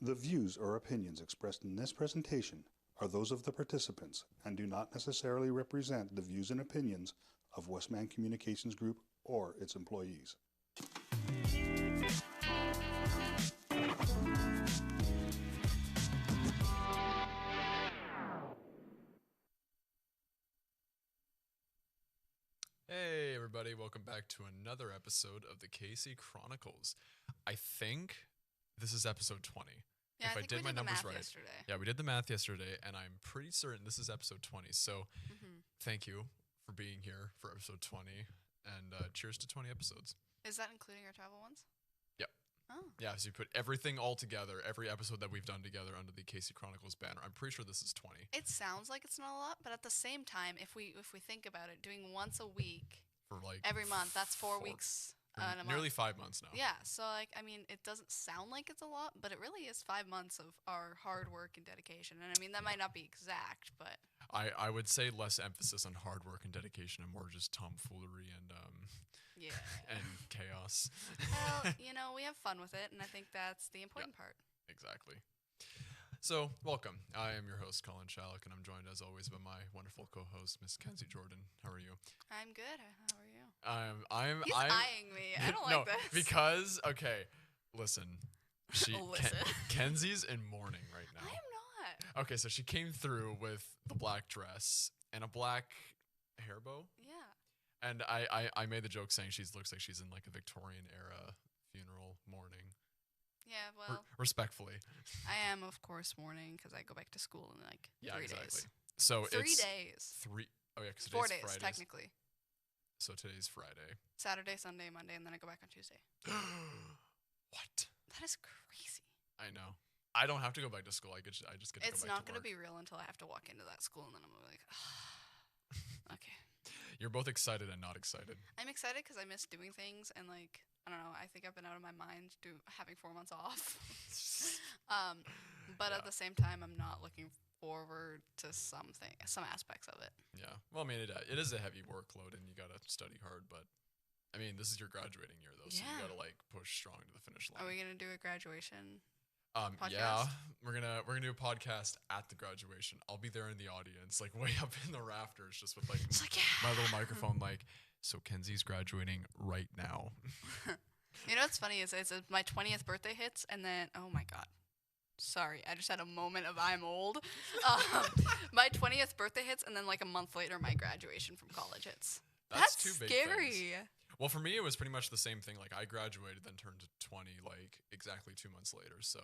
The views or opinions expressed in this presentation are those of the participants and do not necessarily represent the views and opinions of Westman Communications Group or its employees. Hey everybody, welcome back to another episode of the KC Chronicles. I think this is episode 20. Yeah, if I think did we my did the numbers math right. yesterday. Yeah, we did the math yesterday, and I'm pretty certain this is episode 20. So thank you for being here for episode 20, and cheers to 20 episodes. Is that including our travel ones? Yep. Oh. Yeah, so you put everything all together, every episode that we've done together under the KC Chronicles banner. I'm pretty sure this is 20. It sounds like it's not a lot, but at the same time, if we think about it, doing once a week For like every month, that's 4 weeks in a nearly month. 5 months now. Yeah, so it doesn't sound like it's a lot, but it really is 5 months of our hard work and dedication. And I mean, that might not be exact, but I would say less emphasis on hard work and dedication and more just tomfoolery and yeah. and chaos. Well, we have fun with it, and I think that's the important part. Exactly. So, welcome. I am your host, Colin Shalleck, and I'm joined as always by my wonderful co-host, Miss Kenzie Jordan. How are you? I'm good. How are you? I'm He's eyeing me. I don't like this. Because listen. Listen. Kenzie's in mourning right now. I am not. Okay, so she came through with the black dress and a black hair bow. Yeah. And I made the joke saying she looks like she's in like a Victorian era funeral mourning. Yeah, well, respectfully. I am, of course, mourning because I go back to school in 3 days. So 3 it's days. Oh yeah, because 4 days Fridays. technically. So today's Friday. Saturday, Sunday, Monday, and then I go back on Tuesday. What? That is crazy. I know. I don't have to go back to school. I just get to It's go back to work. not going to be real until I have to walk into that school, and then I'm like, okay. You're both excited and not excited. I'm excited because I miss doing things, and I don't know. I think I've been out of my mind having 4 months off. But at the same time, I'm not looking forward to some aspects of it. Yeah. Well, I mean, it is a heavy workload, and you gotta study hard. But I mean, this is your graduating year, though, so you gotta push strong to the finish line. Are we gonna do a graduation? Podcast? Yeah, we're gonna do a podcast at the graduation. I'll be there in the audience, like way up in the rafters, just with my little microphone. So Kenzie's graduating right now. You know what's funny is my 20th birthday hits, and then oh my god, sorry, I just had a moment of I'm old. My 20th birthday hits, and then a month later, my graduation from college hits. That's two big scary. things. Well, for me, it was pretty much the same thing. I graduated, then turned 20, exactly 2 months later. So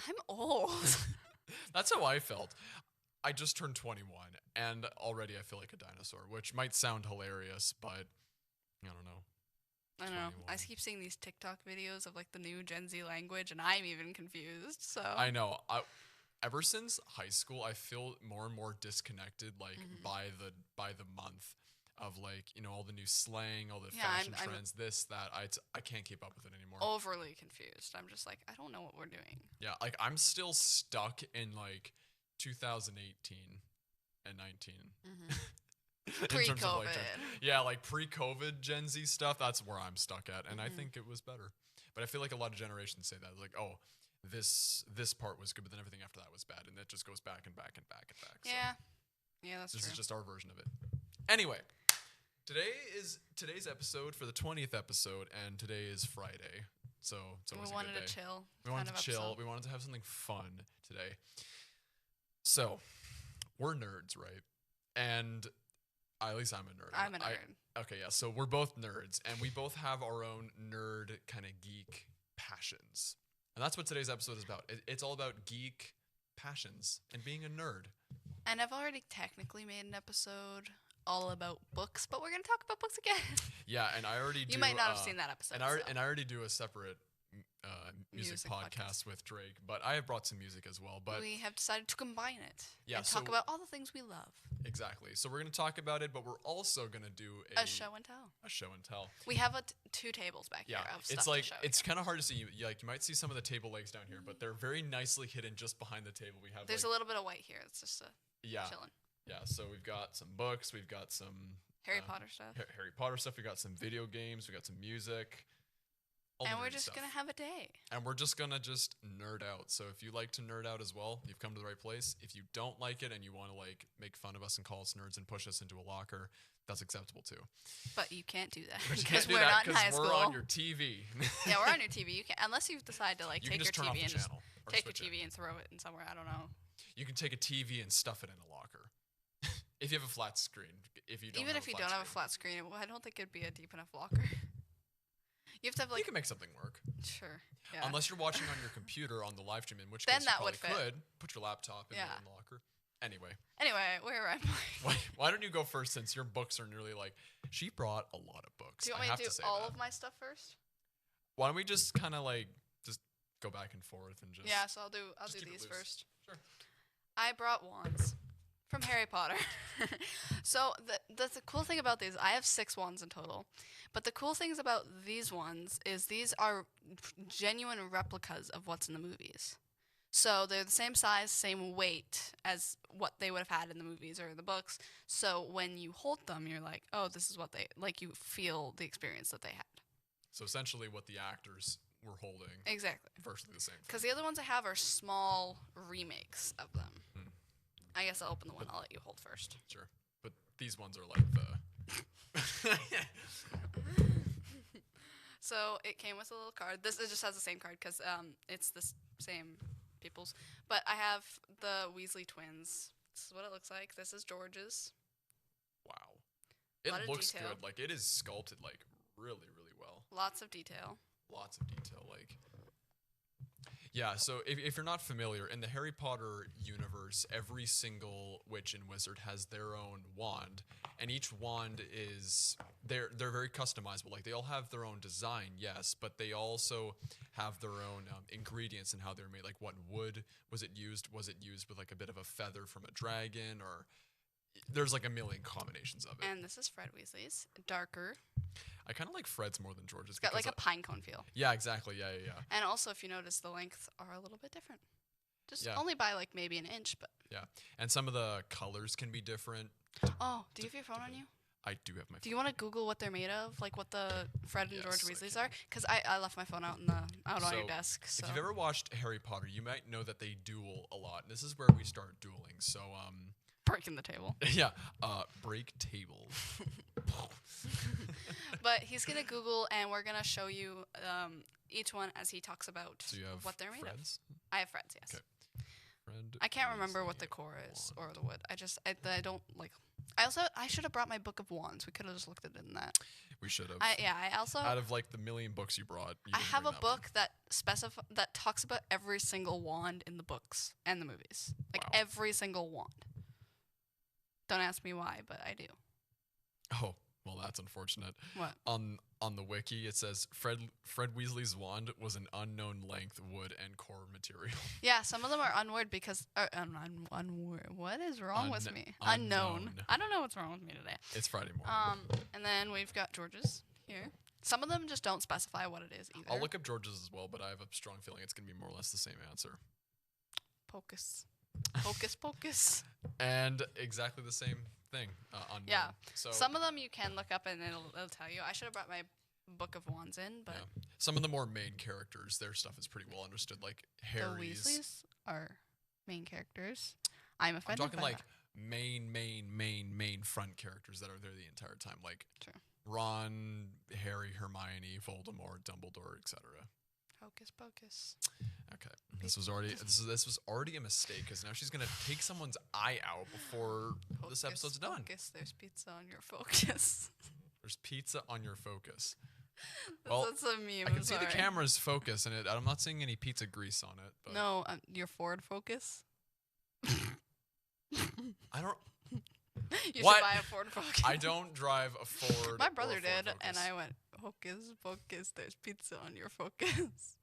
I'm old. That's how I felt. I just turned 21, and already I feel like a dinosaur, which might sound hilarious, but I don't know. I know. I keep seeing these TikTok videos of the new Gen Z language, and I'm even confused. So I know. Ever since high school, I feel more and more disconnected. By the month of all the new slang, all the fashion trends, this, that. I can't keep up with it anymore. Overly confused. I'm just I don't know what we're doing. Yeah, I'm still stuck in 2018 and 19. Pre-COVID. Yeah, pre-COVID Gen Z stuff, that's where I'm stuck at, and I think it was better. But I feel like a lot of generations say that, oh, this part was good, but then everything after that was bad, and it just goes back and back and back and back. Yeah. So yeah, that's this true. Is just our version of it. Anyway, today's episode for the 20th episode, and today is Friday, so it's always a good day. We wanted to chill. We wanted to chill. We wanted to have something fun today. So, we're nerds, right? And at least I'm a nerd. I'm a nerd. Okay, yeah. So we're both nerds, and we both have our own nerd kind of geek passions, and that's what today's episode is about. It's all about geek passions and being a nerd. And I've already technically made an episode all about books, but we're gonna talk about books again. Yeah, and I already do. You might not have seen that episode. And I already do a separate music podcast with Drake, but I have brought some music as well. But we have decided to combine it. Yeah, and talk about all the things we love. Exactly. So we're gonna talk about it, but we're also gonna do a show and tell. A show and tell. We have 2 tables back here. Of it's stuff to show it's kind of hard to see. You might see some of the table legs down here, but they're very nicely hidden just behind the table. We have. There's a little bit of white here. It's just chilling. Yeah. So we've got some books. We've got some Harry Potter stuff. Harry Potter stuff. We got some video games. We got some music. all and the we're nerdy just stuff. gonna have a day. And we're just gonna just nerd out. So if you like to nerd out as well, you've come to the right place. If you don't like it and you want to like make fun of us and call us nerds and push us into a locker, that's acceptable too. But you can't do that But you because can't do we're that not in high school. we're on your TV. Yeah, we're on your TV. You can, unless you decide to like You take can your just turn off TV the and just channel or take your switch TV it. and throw it in somewhere. I don't know. You can take a TV and stuff it in a locker. If you have a flat screen. Even if you don't have a flat screen, I don't think it'd be a deep enough locker. You have to have like. You can make something work. Sure. Yeah. Unless you're watching on your computer on the live stream, in which Then case that you would probably fit. could put your laptop in, Yeah. in the locker. Anyway, Where am I? why don't you go first since your books are nearly like she brought a lot of books. Do you I want me have to do say all that. of my stuff first? Why don't we just kind of like just go back and forth and just Yeah, so I'll do just keep it these loose. first. Sure. I brought wands from Harry Potter. So the cool thing about these, I have 6 wands in total. But the cool things about these ones is these are genuine replicas of what's in the movies. So they're the same size, same weight as what they would have had in the movies or the books. So when you hold them, you're like, oh, this is what they, like you feel the experience that they had. So essentially, what the actors were holding, Exactly. virtually the same. Because the other ones I have are small remakes of them. I guess I'll open the one I'll let you hold first. Sure, but these ones are like the. So it came with a little card. It just has the same card because it's the same people's. But I have the Weasley twins. This is what it looks like. This is George's. Wow, Lot it of looks detail. good. Like it is sculpted like really, really well. Lots of detail. Lots of detail. Like, yeah. So if you're not familiar, in the Harry Potter universe, every single witch and wizard has their own wand, and each wand is they're very customizable. Like they all have their own design, yes, but they also have their own ingredients and how they're made. Like what wood was it used? Was it used with like a bit of a feather from a dragon, or there's like a million combinations of it. And this is Fred Weasley's. Darker. I kind of like Fred's more than George's. It's got like a pine cone feel. Yeah, exactly. Yeah. And also, if you notice, the lengths are a little bit different. Just Yeah. only by like maybe an inch, but. Yeah, and some of the colors can be different. Oh, do you have your phone on you? I do have my. Do you want to Google what they're made of, like what the Fred and George Yes, I Weasleys can. are? Because I left my phone out on your desk. So. If you've ever watched Harry Potter, you might know that they duel a lot. This is where we start dueling. So Breaking the table. yeah, break table. But he's gonna Google, and we're gonna show you each one as he talks about So you have what they're made Freds? of. I have Freds, yes. Okay. Fred I can't remember what the Weasley core is wand. or the wood. I don't like. I should have brought my book of wands. We could have just looked at it in that. We should have. I also Out of like the million books you brought, you I didn't have a bring that one. book that talks about every single wand in the books and the movies. Like Wow. every single wand. Don't ask me why, but I do. Oh, well, that's unfortunate. What? On the wiki, it says Fred Weasley's wand was an unknown length, wood, and core material. Yeah, some of them are unword because unword. What is wrong with me? Unknown. I don't know what's wrong with me today. It's Friday morning. And then we've got George's here. Some of them just don't specify what it is either. I'll look up George's as well, but I have a strong feeling it's going to be more or less the same answer. Pocus. Hocus pocus. And exactly the same thing. Unknown. Yeah. So Some of them you can look up and it'll tell you. I should have brought my book of wands in, but yeah. Some of the more main characters, their stuff is pretty well understood. Like the Harry's. Weasleys are main characters. I'm I'm offended talking by like that. main front characters that are there the entire time, like True. Ron, Harry, Hermione, Voldemort, Dumbledore, etc. Hocus pocus. Okay, this was already a mistake because now she's gonna take someone's eye out before this Hocus episode's done. Pocus, there's pizza on your focus. There's pizza on your focus. That's a meme. I can I'm see sorry. the camera's focus, and I'm not seeing any pizza grease on it. But No, your Ford Focus. I don't. You What? should buy a Ford Focus. I don't drive a Ford. My or brother a Ford did, and Focus. I went, Hocus Pocus, there's pizza on your Focus.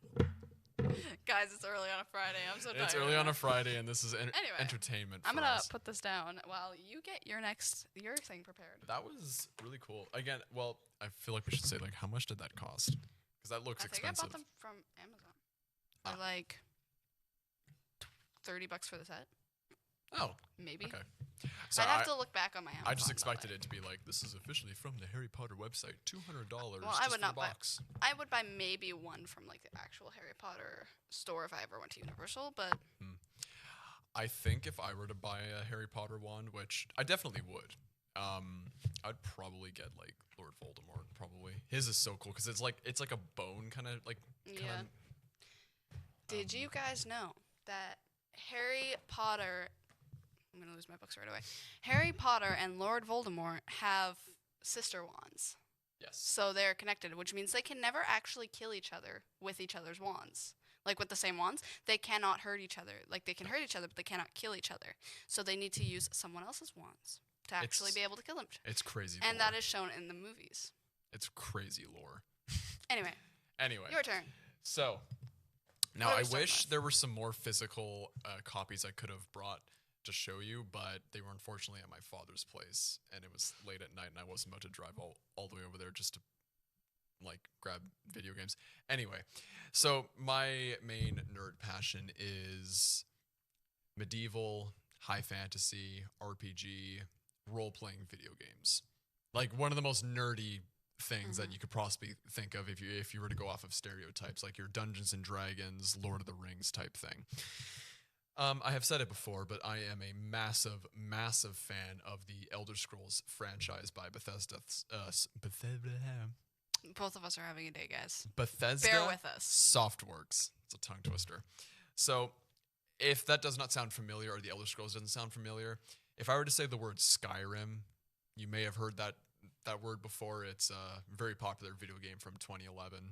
Guys, it's early on a Friday. I'm so tired. It's early on a Friday, and this is Anyway, entertainment. I'm for gonna us. put this down while you get your thing prepared. That was really cool. Again, well, I feel like we should say like how much did that cost? Because that looks I think expensive. I bought them from Amazon. They're like $30 for the set. Oh, maybe. Okay. I'd have to look back on my Amazon. I just expected it to be like, this is officially from the Harry Potter website, $200. Well, I would not buy. I would buy maybe one from like the actual Harry Potter store if I ever went to Universal, but. I think if I were to buy a Harry Potter wand, which I definitely would, I'd probably get like Lord Voldemort. Probably his is so cool because it's like a bone kind of like. Yeah. Did you guys know that Harry Potter? I'm gonna lose my books right away. Harry Potter and Lord Voldemort have sister wands. Yes. So they're connected, which means they can never actually kill each other with each other's wands. Like with the same wands, they cannot hurt each other. Like they can hurt each other, but they cannot kill each other. So they need to use someone else's wands to actually be able to kill them. It's crazy. And that is shown in the movies. It's crazy lore. Anyway. Your turn. So now I wish there were some more physical copies I could have brought to show you, but they were unfortunately at my father's place, and it was late at night, and I wasn't about to drive all the way over there just to like grab video games. Anyway, so my main nerd passion is medieval, high fantasy, RPG, role-playing video games. Like one of the most nerdy things that you could possibly think of if you were to go off of stereotypes, like your Dungeons and Dragons, Lord of the Rings type thing. I have said it before, but I am a massive, massive fan of the Elder Scrolls franchise by Bethesda. Both of us are having a day, guys. Bethesda Bear with us. Softworks. It's a tongue twister. So if that does not sound familiar, or the Elder Scrolls doesn't sound familiar, if I were to say the word Skyrim, you may have heard that word before. It's a very popular video game from 2011.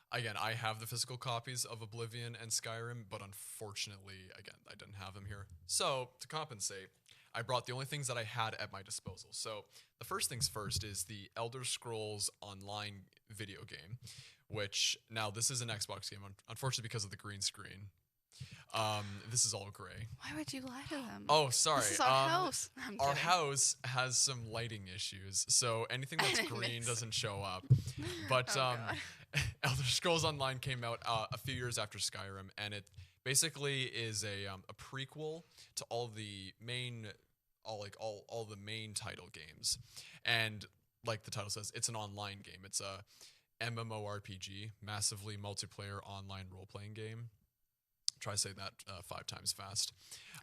Again, I have the physical copies of Oblivion and Skyrim, but unfortunately, again, I didn't have them here. So to compensate, I brought the only things that I had at my disposal. So the first things first is the Elder Scrolls Online video game, which now this is an Xbox game, unfortunately because of the green screen. This is all gray. Why would you lie to them? Oh, sorry. This is our house. Our house has some lighting issues, so anything that's green doesn't show up. But Elder Scrolls Online came out a few years after Skyrim, and it basically is a prequel to all the main title games. And like the title says, it's an online game. It's a MMORPG, massively multiplayer online role-playing game. Try saying that 5 times fast.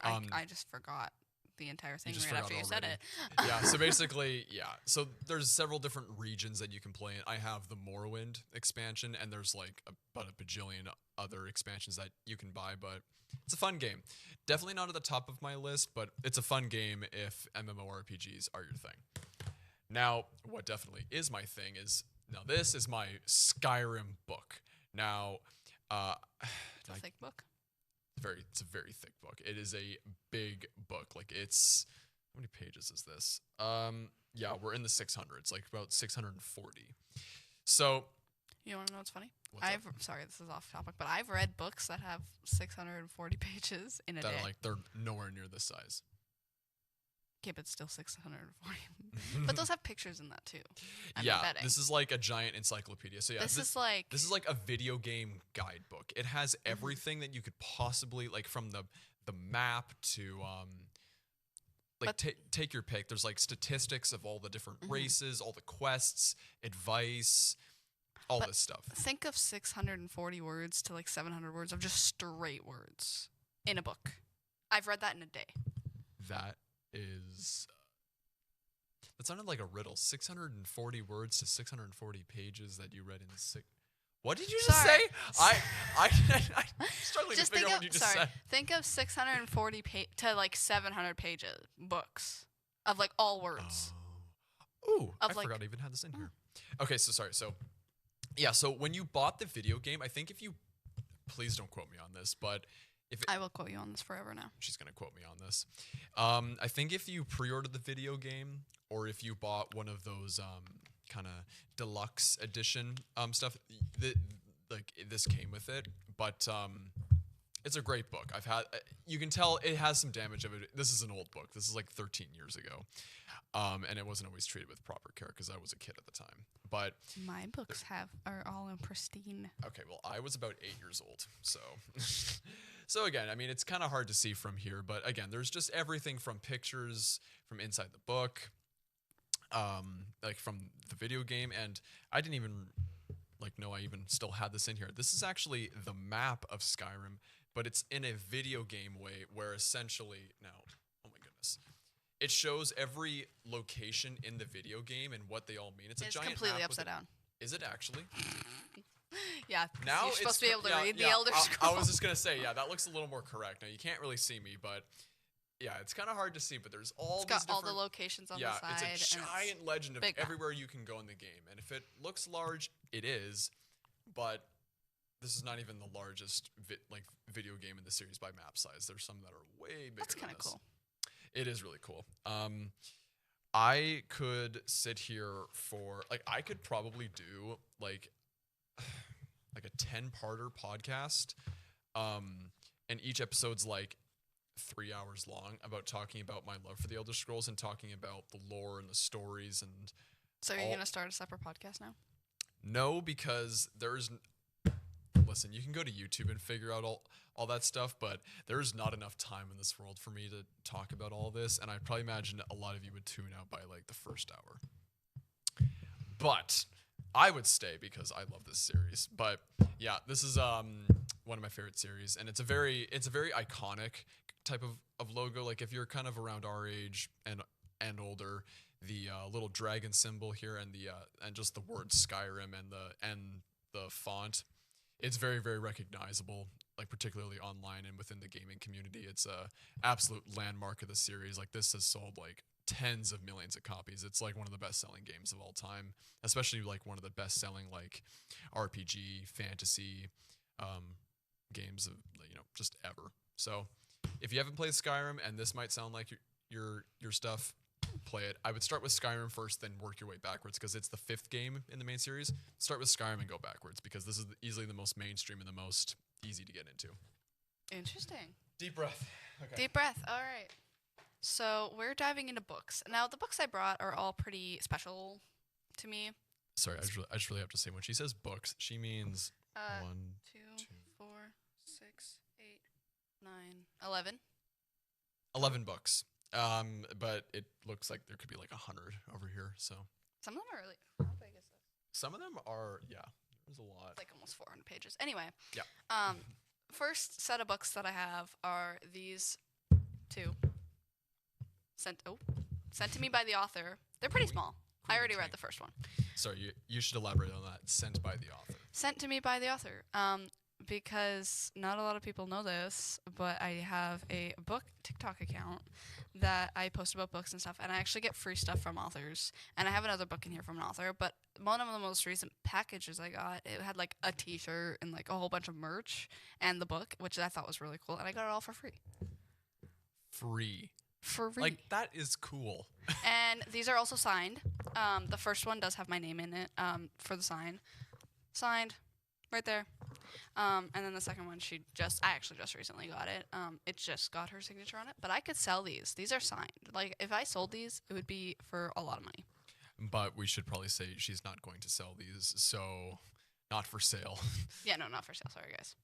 I just forgot the entire thing right after you said it. Yeah, so basically, so there's several different regions that you can play in. I have the Morrowind expansion, and there's like about a bajillion other expansions that you can buy, but it's a fun game. Definitely not at the top of my list, but it's a fun game if MMORPGs are your thing. Now, what definitely is my thing is, this is my Skyrim book. Now, it's a thick book. It's a very thick book. It is a big book. Like it's, how many pages is this? We're in the 600s, like about 640. So, you want to know what's funny? Sorry, this is off topic, but I've read books that have 640 pages in a day. They're nowhere near this size. Okay, but still 640. But those have pictures in that too. I'm betting. This is like a giant encyclopedia. So this is like a video game guidebook. It has everything that you could possibly, like, from the map to take your pick. There's like statistics of all the different races, all the quests, advice, all this stuff. Think of 640 words to like 700 words of just straight words in a book. I've read that in a day. That sounded like a riddle. 640 words to 640 pages that you read in What did you just say? I'm struggling to figure out what you just said. Think of 640 to like 700 pages books of like all words. I forgot I even had this in here. Okay, so sorry. So when you bought the video game, I think please don't quote me on this, but I will quote you on this forever now. She's going to quote me on this. I think if you pre-ordered the video game, or if you bought one of those kind of deluxe edition stuff, this came with it. But it's a great book. You can tell it has some damage of it. This is an old book. This is like 13 years ago. And it wasn't always treated with proper care because I was a kid at the time. But my books are all in pristine. Okay, well, I was about 8 years old, so So again, I mean, it's kind of hard to see from here, but again, there's just everything from pictures from inside the book, like from the video game, and I didn't even know I even still had this in here. This is actually the map of Skyrim, but it's in a video game way where essentially now, oh my goodness, it shows every location in the video game and what they all mean. It's a giant completely map upside down. Is it actually? Yeah. Now you're supposed to be able to read the Elder Scrolls. I was just gonna say, yeah, that looks a little more correct. Now you can't really see me, but yeah, it's kind of hard to see. But there's it's got all the locations on the side. Yeah, it's a giant legend of everywhere you can go in the game. And if it looks large, it is. But this is not even the largest video game in the series by map size. There's some that are way bigger. That's kind of cool. It is really cool. I could sit here for I could probably do like a 10-parter podcast, and each episode's like 3 hours long about talking about my love for the Elder Scrolls and talking about the lore and the stories and. So are you gonna start a separate podcast now? No, because listen, you can go to YouTube and figure out all that stuff, but there's not enough time in this world for me to talk about all this, and I probably imagine a lot of you would tune out by like the first hour. But I would stay because I love this series. But yeah, this is one of my favorite series, and it's a very iconic type of logo. Like if you're kind of around our age and older, the little dragon symbol here and the and just the word Skyrim and the font, it's very, very recognizable, like particularly online and within the gaming community. It's a absolute landmark of the series. Like this has sold like tens of millions of copies. It's like one of the best-selling games of all time, especially like one of the best-selling like RPG, fantasy games of just ever. So if you haven't played Skyrim and this might sound like your stuff, play it. I would start with Skyrim first, then work your way backwards because it's the 5th game in the main series. Start with Skyrim and go backwards because this is easily the most mainstream and the most easy to get into. Interesting. Deep breath. Okay. Deep breath. All right. So we're diving into books. Now, the books I brought are all pretty special to me. Sorry, I just really have to say, when she says books, she means 1, 2, 4, 6, 8, 9, 11. 11 books. But it looks like there could be like 100 over here. So some of them are really. How big is this? Some of them are, yeah. There's a lot. It's like almost 400 pages. Anyway. Yeah. First set of books that I have are these two. Sent to me by the author. They're pretty small. I already read the first one. Sorry, you should elaborate on that. Sent by the author. Sent to me by the author. Because not a lot of people know this, but I have a book TikTok account that I post about books and stuff, and I actually get free stuff from authors. And I have another book in here from an author, but one of the most recent packages I got, it had like a t-shirt and like a whole bunch of merch and the book, which I thought was really cool, and I got it all for free. Free. Free. Like, that is cool. And these are also signed. The first one does have my name in it for the sign. Signed. Right there. And then the second one, I actually just recently got it. It just got her signature on it. But I could sell these. These are signed. Like, if I sold these, it would be for a lot of money. But we should probably say she's not going to sell these, so not for sale. Yeah, no, not for sale. Sorry, guys.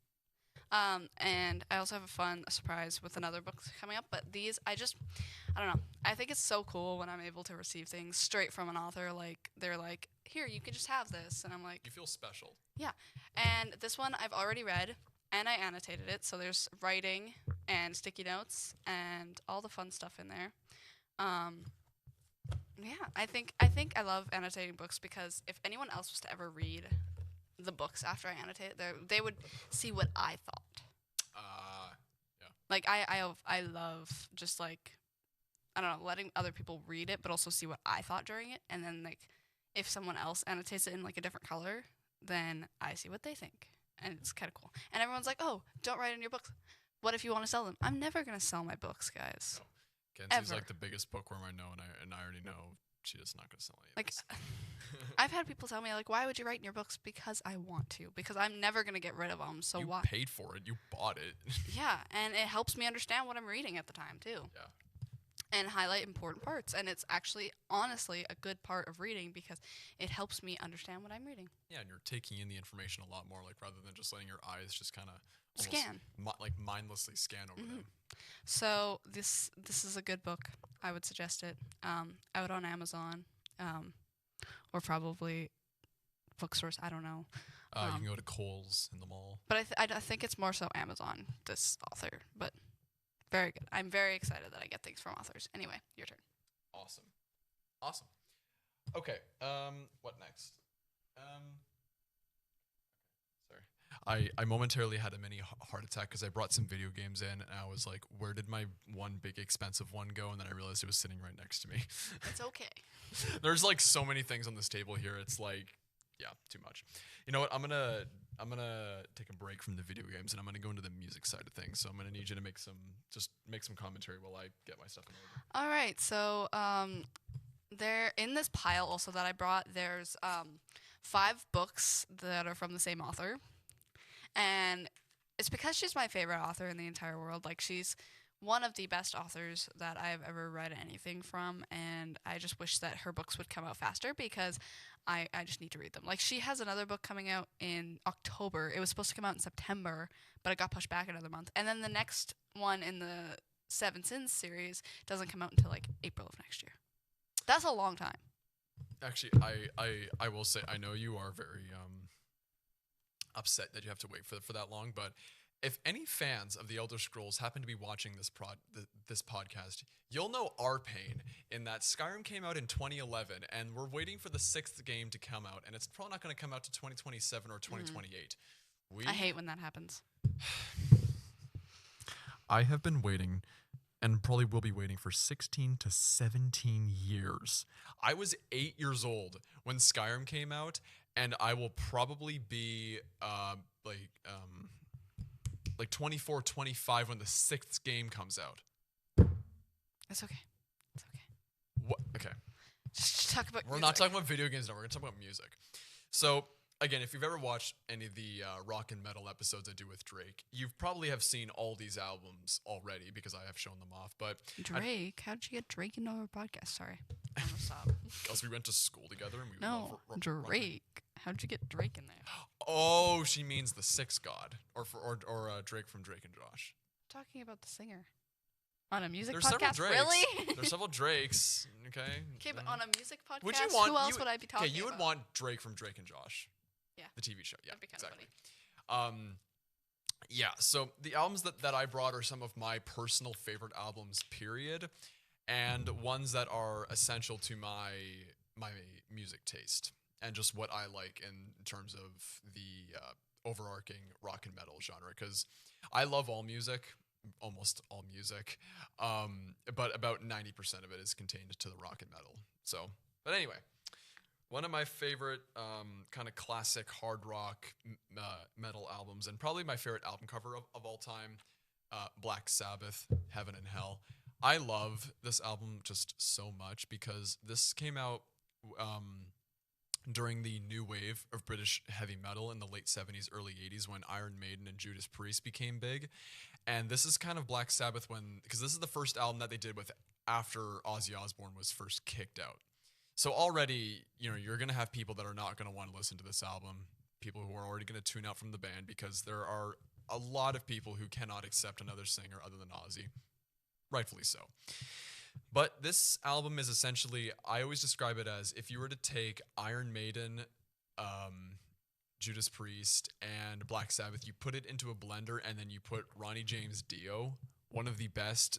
And I also have a surprise with another book coming up. But these, I don't know. I think it's so cool when I'm able to receive things straight from an author. Like, they're like, here, you can just have this. And I'm like... You feel special. Yeah. And this one I've already read, and I annotated it. So there's writing and sticky notes and all the fun stuff in there. Yeah, I think I love annotating books because if anyone else was to ever read the books after I annotate it, they would see what I thought. Yeah. Like, I love just, like, I don't know, letting other people read it, but also see what I thought during it. And then, like, if someone else annotates it in, like, a different color, then I see what they think. And it's kind of cool. And everyone's like, oh, don't write in your books. What if you want to sell them? I'm never going to sell my books, guys. Oh. Kenzie's like the biggest bookworm I know, and I already know she's not going to sell any of like, this. I've had people tell me, like, why would you write in your books? Because I want to. Because I'm never going to get rid of them, so why? You paid for it. You bought it. Yeah, and it helps me understand what I'm reading at the time, too. Yeah. and highlight important parts. And it's actually, honestly, a good part of reading because it helps me understand what I'm reading. Yeah, and you're taking in the information a lot more, like rather than just letting your eyes just kind of scan, like mindlessly scan over them. So this is a good book. I would suggest it. Out on Amazon, or probably bookstores. I don't know. You can go to Kohl's in the mall. But I think it's more so Amazon, this author. But very good. I'm very excited that I get things from authors. Anyway, your turn. Awesome. Okay. What next? Sorry. I momentarily had a mini heart attack because I brought some video games in, and I was like, where did my one big expensive one go? And then I realized it was sitting right next to me. It's okay. There's like so many things on this table here. It's like, yeah, too much. You know what? I'm gonna take a break from the video games, and I'm gonna go into the music side of things. So I'm gonna need you to make some commentary while I get my stuff in order. All right. So there in this pile also that I brought, there's 5 books that are from the same author, and it's because she's my favorite author in the entire world. Like, she's one of the best authors that I've ever read anything from, and I just wish that her books would come out faster because I just need to read them. Like, she has another book coming out in October. It was supposed to come out in September, but it got pushed back another month. And then the next one in the Seven Sins series doesn't come out until like April of next year. That's a long time. Actually, I will say, I know you are very upset that you have to wait for that long, but if any fans of the Elder Scrolls happen to be watching this podcast, you'll know our pain in that Skyrim came out in 2011, and we're waiting for the 6th game to come out, and it's probably not going to come out to 2027 or 2028. I hate when that happens. I have been waiting, and probably will be waiting for 16 to 17 years. I was 8 years old when Skyrim came out, and I will probably be like 24, 25 when the 6th game comes out. It's okay. It's okay. What? Okay. Just talk about We're not talking about video games now. We're going to talk about music. So, again, if you've ever watched any of the rock and metal episodes I do with Drake, you probably have seen all these albums already because I have shown them off. But Drake? How'd you get Drake into our podcast? Sorry. I'm gonna stop. Because we went to school together. And we no, Drake. How'd you get Drake in there? Oh, she means the 6th god. Or Drake from Drake and Josh. I'm talking about the singer. On a music There's podcast? Several Drakes. Really? There's several Drakes. Okay. Okay, but on a music podcast, would you want, who else would I be talking about? Okay, you would want Drake from Drake and Josh. Yeah. The TV show. Yeah, that'd be kind exactly. of funny. Yeah, so the albums that I brought are some of my personal favorite albums, period, and ones that are essential to my music taste and just what I like in terms of the overarching rock and metal genre, because I love all music, almost all music, but about 90% of it is contained to the rock and metal. So, but anyway, one of my favorite kind of classic hard rock metal albums, and probably my favorite album cover of all time, Black Sabbath, Heaven and Hell. I love this album just so much because this came out during the new wave of British heavy metal in the late 70s, early 80s, when Iron Maiden and Judas Priest became big. And this is kind of Black Sabbath because this is the first album that they did after Ozzy Osbourne was first kicked out. So already, you're going to have people that are not going to want to listen to this album, people who are already going to tune out from the band because there are a lot of people who cannot accept another singer other than Ozzy. Rightfully so. But this album is essentially, I always describe it as if you were to take Iron Maiden, Judas Priest, and Black Sabbath, you put it into a blender, and then you put Ronnie James Dio, one of the best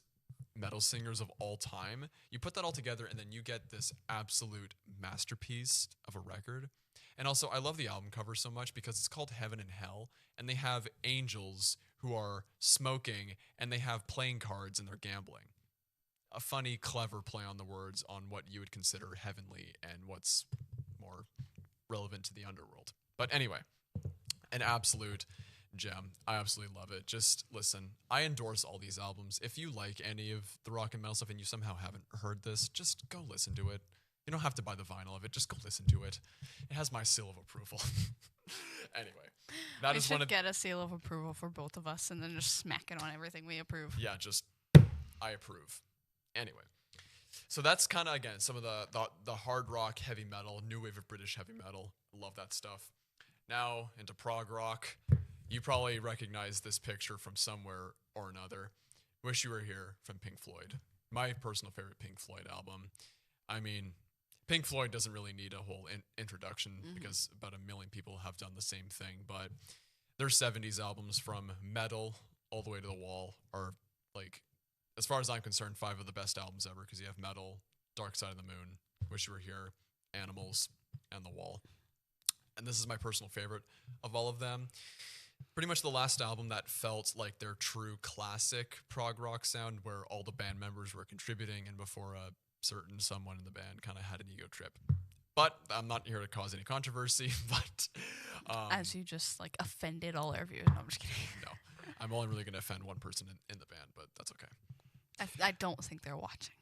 metal singers of all time. You put that all together, and then you get this absolute masterpiece of a record. And also, I love the album cover so much because it's called Heaven and Hell, and they have angels who are smoking, and they have playing cards, and they're gambling. A funny, clever play on the words on what you would consider heavenly and what's more relevant to the underworld. But anyway, an absolute gem. I absolutely love it. Just listen. I endorse all these albums. If you like any of the rock and metal stuff and you somehow haven't heard this, just go listen to it. You don't have to buy the vinyl of it. Just go listen to it. It has my seal of approval. Anyway, that is one of... get a seal of approval for both of us and then just smack it on everything we approve. Yeah, just I approve. Anyway, So that's kind of, again, some of the hard rock, heavy metal, new wave of British heavy metal. Love that stuff. Now into prog rock. You probably recognize this picture from somewhere or another. Wish You Were Here from Pink Floyd. My personal favorite Pink Floyd album. I mean, Pink Floyd doesn't really need a whole introduction because about 1 million people have done the same thing. But their 70s albums from Metal all the way to The Wall are, like, as far as I'm concerned, 5 of the best albums ever, because you have Metal, Dark Side of the Moon, Wish You Were Here, Animals, and The Wall. And this is my personal favorite of all of them. Pretty much the last album that felt like their true classic prog rock sound, where all the band members were contributing and before a certain someone in the band kind of had an ego trip. But I'm not here to cause any controversy, but... As you just, like, offended all our viewers. No, I'm just kidding. No, I'm only really going to offend one person in the band, but that's okay. I don't think they're watching.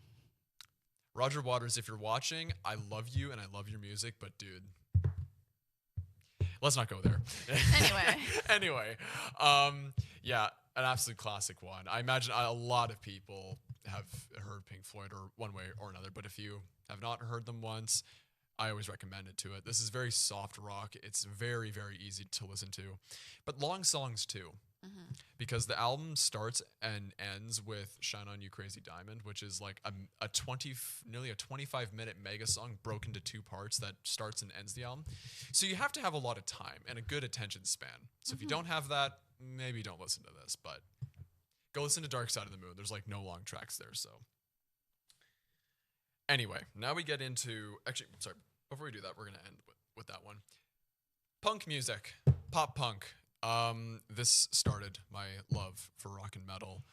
Roger Waters, if you're watching, I love you and I love your music, but dude... Let's not go there. Anyway, yeah, an absolute classic one. I imagine a lot of people have heard Pink Floyd or one way or another, but if you have not heard them once, I always recommend it to it. This is very soft rock. It's very, very easy to listen to, but long songs too, because the album starts and ends with "Shine On You Crazy Diamond," which is like nearly a 25-minute mega song broken into 2 parts that starts and ends the album. So you have to have a lot of time and a good attention span. So if you don't have that, maybe don't listen to this, but go listen to Dark Side of the Moon. There's like no long tracks there. So anyway, now we get into, actually, sorry, before we do that, we're going to end with that one. Punk music, pop punk. This started my love for rock and metal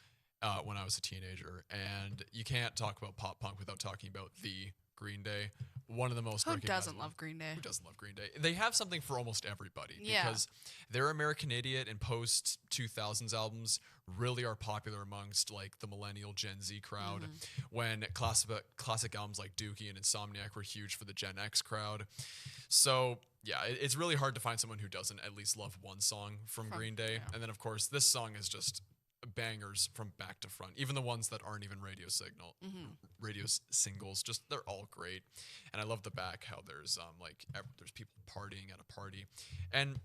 when I was a teenager, and you can't talk about pop punk without talking about the Green Day. One of the most Who doesn't love Green Day? Who doesn't love Green Day? They have something for almost everybody, Yeah. because their American Idiot and post 2000s albums really are popular amongst like the millennial Gen Z crowd, when classic albums like Dookie and Insomniac were huge for the Gen X crowd. So yeah, it's really hard to find someone who doesn't at least love one song from Green Day. Yeah. And then of course this song is just bangers from back to front, even the ones that aren't even radio singles, just they're all great. And I love the back, how there's there's people partying at a party. And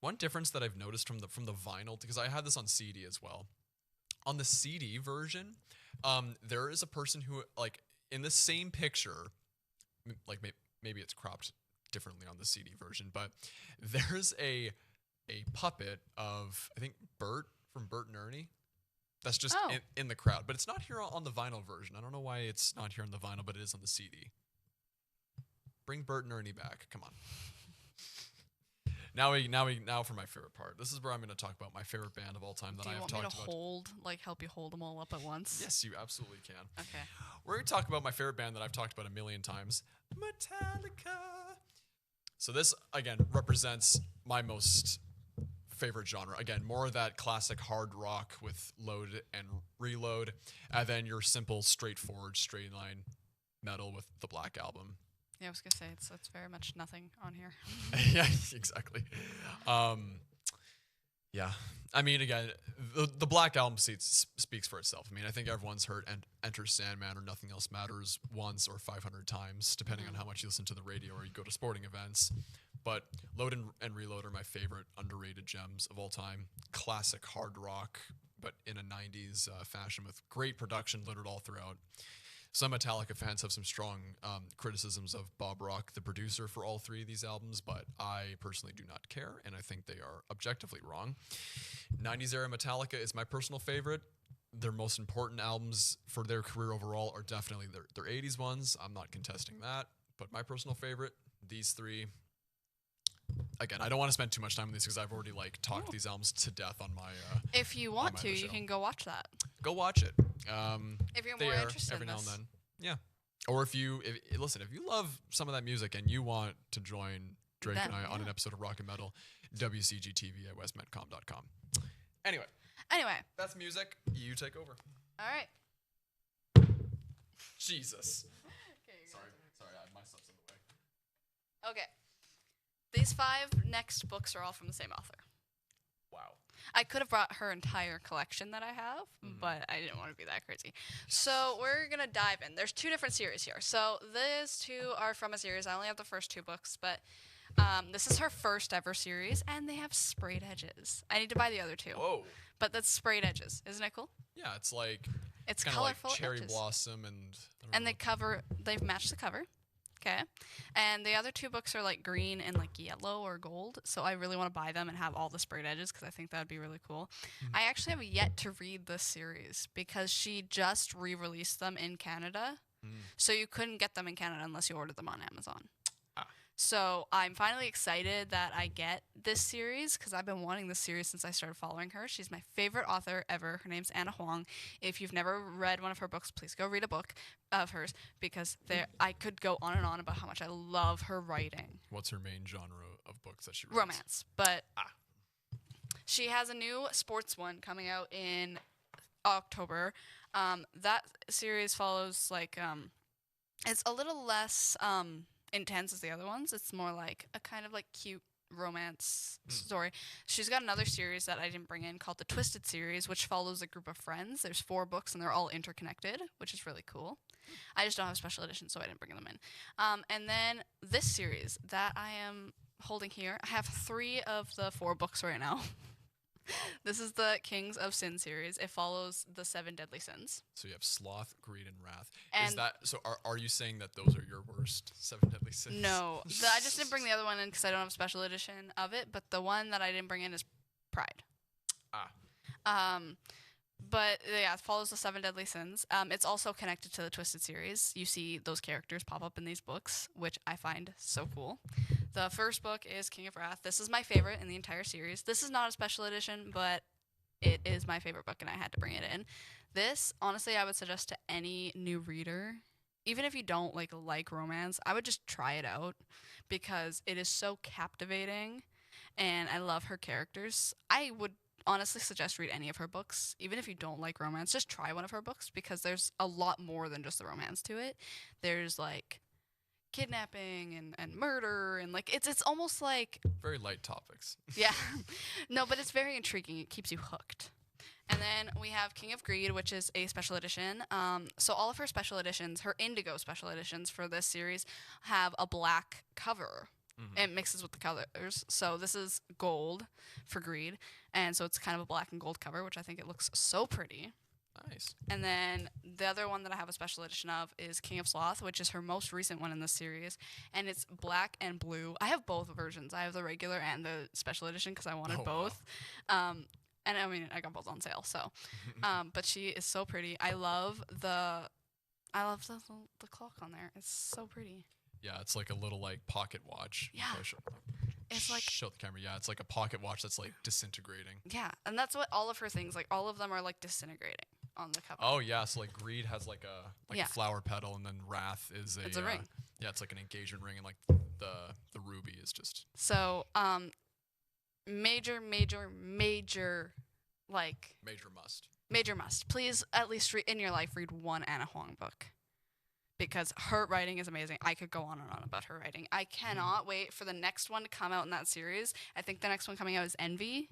one difference that I've noticed from the vinyl, because I had this on CD as well, on the CD version, there is a person who, like, in the same picture, like maybe it's cropped differently on the CD version, but there's a puppet of, I think, Bert from Bert and Ernie. That's just in the crowd, but it's not here on the vinyl version. I don't know why it's not here on the vinyl, but it is on the CD. Bring Bert and Ernie back. Come on. Now for my favorite part. This is where I'm going to talk about my favorite band of all time that I have talked about. Do you want me to help you hold them all up at once? Yes, you absolutely can. Okay. We're going to talk about my favorite band that I've talked about 1 million times, Metallica. So this, again, represents my most favorite genre. Again, more of that classic hard rock with load and reload, and then your simple, straightforward, straight line metal with the Black Album. Yeah, I was gonna say it's very much nothing on here. Yeah, exactly. Yeah, I mean, again, the Black Album speaks for itself. I mean, I think everyone's heard Enter Sandman or Nothing Else Matters once or 500 times, depending on how much you listen to the radio or you go to sporting events. But Load and Reload are my favorite underrated gems of all time. Classic hard rock, but in a 90s fashion with great production littered all throughout. Some Metallica fans have some strong criticisms of Bob Rock, the producer for all 3 of these albums, but I personally do not care, and I think they are objectively wrong. 90s era Metallica is my personal favorite. Their most important albums for their career overall are definitely their 80s ones. I'm not contesting that, but my personal favorite, these 3. Again, I don't want to spend too much time on these because I've already talked these albums to death on my. If you want to, you can go watch that. Go watch it. If you're more interested every in now this. and then, yeah. Or if you love some of that music and you want to join Drake and I on an episode of Rock and Metal, WCGTV at westmetcom.com. Anyway, that's music. You take over. All right. Jesus. Okay, Sorry, my stuff's in the way. Okay. These 5 next books are all from the same author. Wow. I could have brought her entire collection that I have, but I didn't want to be that crazy. So we're going to dive in. There's 2 different series here. So these 2 are from a series. I only have the first 2 books, but this is her first ever series, and they have sprayed edges. I need to buy the other 2. Whoa. But that's sprayed edges. Isn't it cool? Yeah, it's like it's kind colorful of like cherry edges. blossom And they've matched the cover. Okay. And the other 2 books are like green and like yellow or gold. So I really want to buy them and have all the sprayed edges because I think that would be really cool. I actually have yet to read this series because she just re-released them in Canada. So you couldn't get them in Canada unless you ordered them on Amazon. So I'm finally excited that I get this series because I've been wanting this series since I started following her. She's my favorite author ever. Her name's Anna Huang. If you've never read one of her books, please go read a book of hers because I could go on and on about how much I love her writing. What's her main genre of books that she writes? Romance. But she has a new sports one coming out in October. That series follows like it's a little less intense as the other ones. It's more like a kind of like cute romance story. She's got another series that I didn't bring in called the Twisted series, which follows a group of friends. There's 4 books and they're all interconnected, which is really cool. I just don't have a special edition, so I didn't bring them in. And then this series that I am holding here, I have 3 of the 4 books right now. This is the Kings of Sin series. It follows the 7 deadly sins. So you have sloth, greed, and wrath. And is that so? Are you saying that those are your worst 7 deadly sins? No, I just didn't bring the other one in because I don't have a special edition of it. But the one that I didn't bring in is Pride. But yeah, it follows the 7 deadly sins. It's also connected to the Twisted series. You see those characters pop up in these books, which I find so cool. The first book is King of Wrath. This is my favorite in the entire series. This is not a special edition, but it is my favorite book, and I had to bring it in. This, honestly, I would suggest to any new reader. Even if you don't like romance, I would just try it out because it is so captivating, and I love her characters. I would honestly suggest read any of her books. Even if you don't like romance, just try one of her books because there's a lot more than just the romance to it. There's like kidnapping and murder and like it's almost like very light topics. Yeah. No, but it's very intriguing. It keeps you hooked. And then we have King of Greed, which is a special edition. So all of her special editions, her indigo special editions for this series, have a black cover. It mixes with the colors. So this is gold for Greed. And so it's kind of a black and gold cover, which I think it looks so pretty. Nice. And then the other one that I have a special edition of is King of Sloth, which is her most recent one in this series. And it's black and blue. I have both versions. I have the regular and the special edition because I wanted both. Wow. And I mean, I got both on sale. So, but she is so pretty. I love the clock on there. It's so pretty. Yeah, it's like a little like pocket watch. Yeah. It's like show the camera. Yeah, it's like a pocket watch that's like disintegrating. Yeah, and that's what all of her things like. All of them are like disintegrating on the cover. Oh yeah, so like Greed has like a flower petal, and then Wrath is it's a ring. Yeah, it's like an engagement ring, and like the ruby is just. So major like. Major must. Major must. Please at least in your life read one Anna Huang book. Because her writing is amazing. I could go on and on about her writing. I cannot wait for the next one to come out in that series. I think the next one coming out is Envy,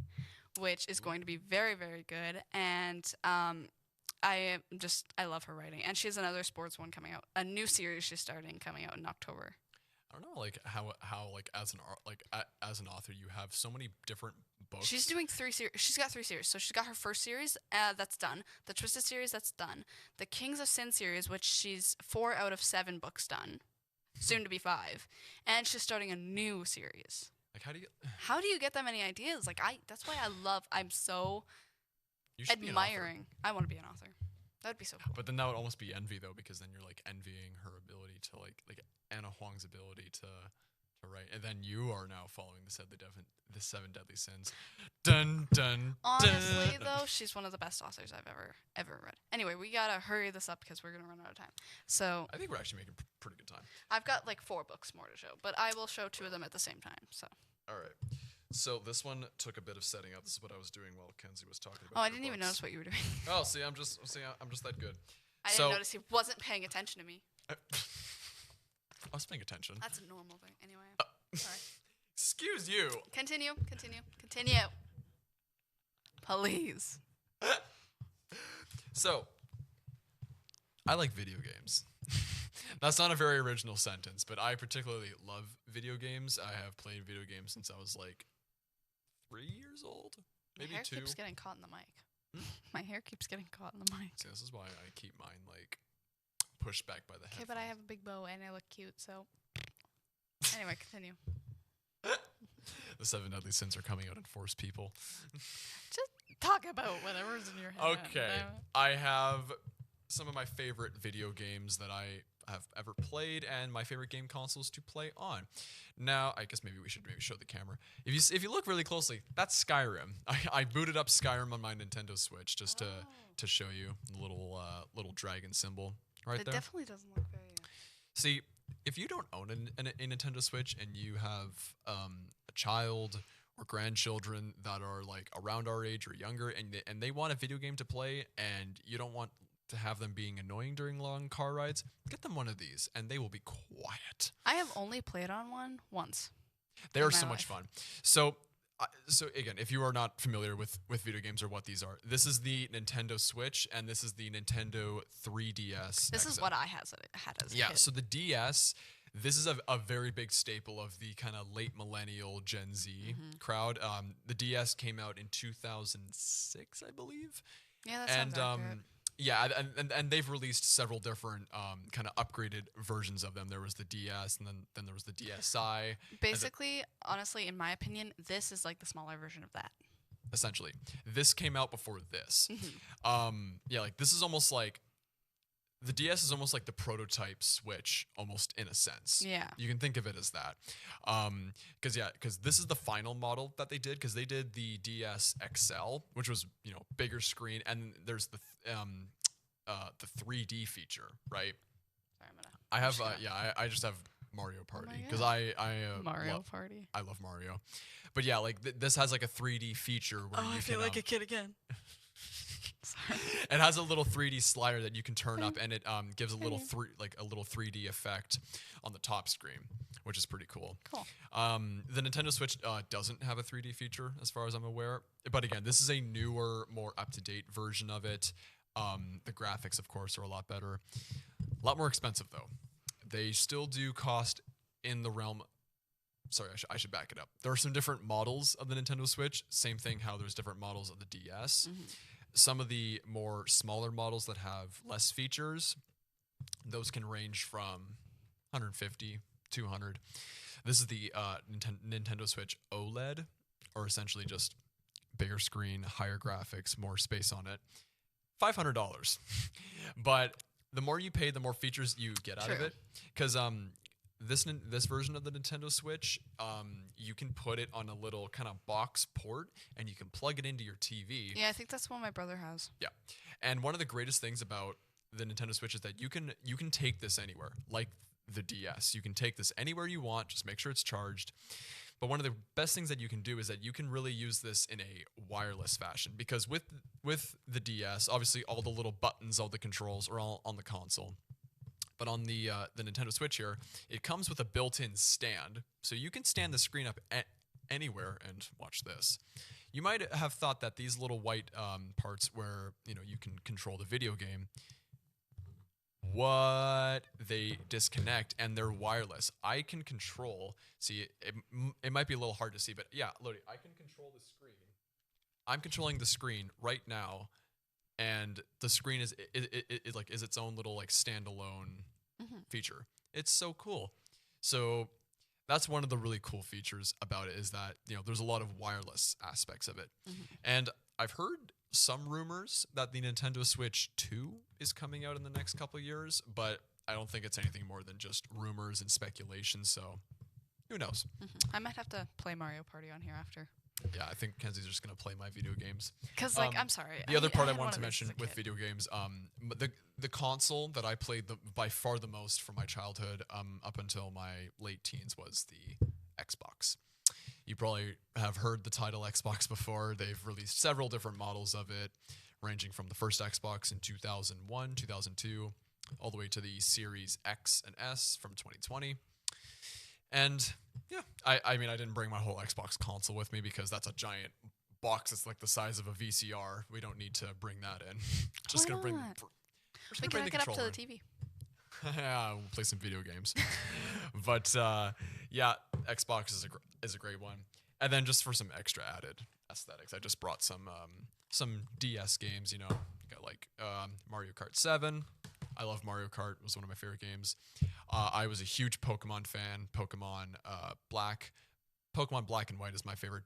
which is going to be very, very good. And I love her writing. And she has another sports one coming out. A new series she's starting coming out in October. I don't know, like how like as an author you have so many different books. She's doing 3 series. She's got 3 series. So she's got her first series that's done. The Twisted series that's done. The Kings of Sin series, which she's 4 out of 7 books done, soon to be 5, and she's starting a new series. Like how do you get that many ideas? Like that's why I'm so admiring. I want to be an author. That'd be so cool. But then that would almost be envy though, because then you're like envying her ability to like Anna Huang's ability to write, and then you are now following the 7 deadly sins. Dun dun. Honestly though, she's one of the best authors I've ever read. Anyway, we gotta hurry this up because we're gonna run out of time. So I think we're actually making pretty good time. I've got like 4 books more to show, but I will show 2 of them at the same time. So. All right. So this one took a bit of setting up. This is what I was doing while Kenzie was talking about. Oh, I didn't even notice what you were doing. Oh, see, I'm just that good. I didn't notice he wasn't paying attention to me. I was paying attention. That's a normal thing. Anyway. Sorry. Excuse you. Continue. Please. So, I like video games. That's not a very original sentence, but I particularly love video games. I have played video games since I was like 3 years old, maybe My hair 2. keeps getting caught in the mic. My hair keeps getting caught in the mic. See, this is why I keep mine like pushed back by the head. Okay, but I have a big bow and I look cute, so. Anyway, continue. The 7 deadly sins are coming out in force, people. Just talk about whatever's in your head. Okay, I have some of my favorite video games that I have ever played, and my favorite game consoles to play on. Now, I guess maybe we should show the camera. If you look really closely, that's Skyrim. I booted up Skyrim on my Nintendo Switch just to show you the little dragon symbol right there. It definitely doesn't look very. See, if you don't own a Nintendo Switch and you have a child or grandchildren that are like around our age or younger, and they want a video game to play, and you don't want to have them being annoying during long car rides, get them one of these, and they will be quiet. I have only played on one once. They are so much fun. So again, if you are not familiar with video games or what these are, this is the Nintendo Switch, and this is the Nintendo 3DS. This is what I had as a kid. So the DS, this is a very big staple of the kind of late millennial Gen Z crowd. The DS came out in 2006, I believe. Yeah, that sounds accurate. Yeah, and they've released several different kind of upgraded versions of them. There was the DS, and then there was the DSi. Basically, honestly, in my opinion, this is like the smaller version of that. Essentially, this came out before this. Yeah, like this is almost like the DS is almost like the prototype Switch, almost in a sense. Yeah, you can think of it as that. Because this is the final model that they did. Because they did the DS XL, which was bigger screen, and there's the 3D feature, right? Sorry, I have I just have Mario Party because Mario Party. I love Mario, but yeah, like this has like a 3D feeture where you I feel like a kid again. Sorry. It has a little 3D slider that you can turn up, and it gives a little 3D effect on the top screen, which is pretty cool. Cool. The Nintendo Switch doesn't have a 3D feature, as far as I'm aware. But again, this is a newer, more up-to-date version of it. The graphics, of course, are a lot better. A lot more expensive, though. They still do cost in the realm. Sorry, I should back it up. There are some different models of the Nintendo Switch. Same thing how there's different models of the DS. Some of the more smaller models that have less features, those can range from 150, 200. This is the Nintendo Switch OLED, or essentially just bigger screen, higher graphics, more space on it. $500. But the more you pay, the more features you get out of it. Because this version of the Nintendo Switch, you can put it on a little kind of box port, and you can plug it into your TV. Yeah, I think that's what my brother has. Yeah, and one of the greatest things about the Nintendo Switch is that you can take this anywhere, like the DS. You can take this anywhere you want. Just make sure it's charged. But one of the best things that you can do is that you can really use this in a wireless fashion, because with the DS, obviously all the little buttons, all the controls are all on the console. But on the Nintendo Switch here, it comes with a built-in stand, so you can stand the screen up anywhere and watch this. You might have thought that these little white parts where you can control the video game, they disconnect, and they're wireless. I can control. See, it might be a little hard to see, but yeah, Lodi, I can control the screen. I'm controlling the screen right now. And the screen is its own little like standalone feature. It's so cool. So that's one of the really cool features about it, is that there's a lot of wireless aspects of it. And I've heard some rumors that the Nintendo Switch 2 is coming out in the next couple of years, but I don't think it's anything more than just rumors and speculation. So who knows? I might have to play Mario Party on here after. Yeah, I think Kenzie's just going to play my video games. Because, I'm sorry. The other part I wanted to mention with video games, the console that I played by far the most from my childhood up until my late teens was the Xbox. You probably have heard the title Xbox before. They've released several different models of it, ranging from the first Xbox in 2001, 2002, all the way to the Series X and S from 2020. And yeah, I mean, I didn't bring my whole Xbox console with me because that's a giant box that's like the size of a VCR. We don't need to bring that in. Just Why gonna bring. not? We can hook it up to the TV. Yeah, we'll play some video games. But yeah, Xbox is a great one. And then just for some extra added aesthetics, I just brought some DS games. You know, got like Mario Kart 7. I love Mario Kart. It was one of my favorite games. I was a huge Pokemon fan. Pokemon Black and White is my favorite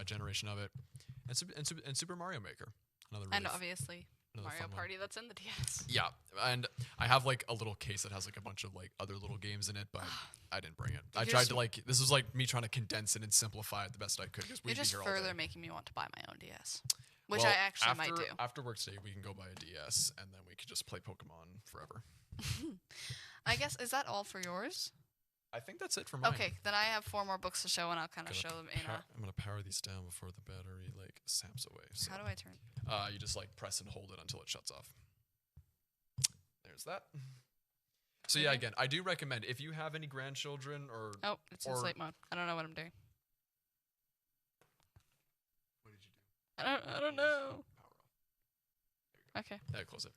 generation of it. And Super Mario Maker. Another really obviously Mario Party that's in the DS. Yeah, and I have like a little case that has like a bunch of like other little games in it, but I didn't bring it. I tried to like, this was like me trying to condense it and simplify it the best I could. You're just further making me want to buy my own DS, which I actually might do. After work today, we can go buy a DS, and then we could just play Pokemon forever. I guess, is that all for yours? I think that's it for mine. Okay, then I have 4 more books to show, and I'll kind of show them in a... I'm going to power these down before the battery, like, saps away. So, how do I turn? You just, like, press and hold it until it shuts off. There's that. So, yeah, again, I do recommend, if you have any grandchildren or... Oh, it's in sleep mode. I don't know what I'm doing. What did you do? I don't know. Power off. Okay. Yeah, close it.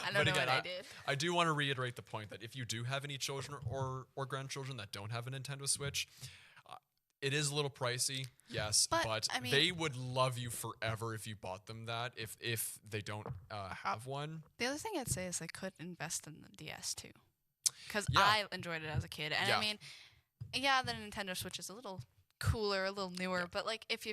I don't know what I did. I do want to reiterate the point that if you do have any children or grandchildren that don't have a Nintendo Switch, it is a little pricey, yes, but I mean, they would love you forever if you bought them that, if they don't have one. The other thing I'd say is they could invest in the DS too, because I enjoyed it as a kid. And I mean, yeah, the Nintendo Switch is a little cooler, a little newer, but like if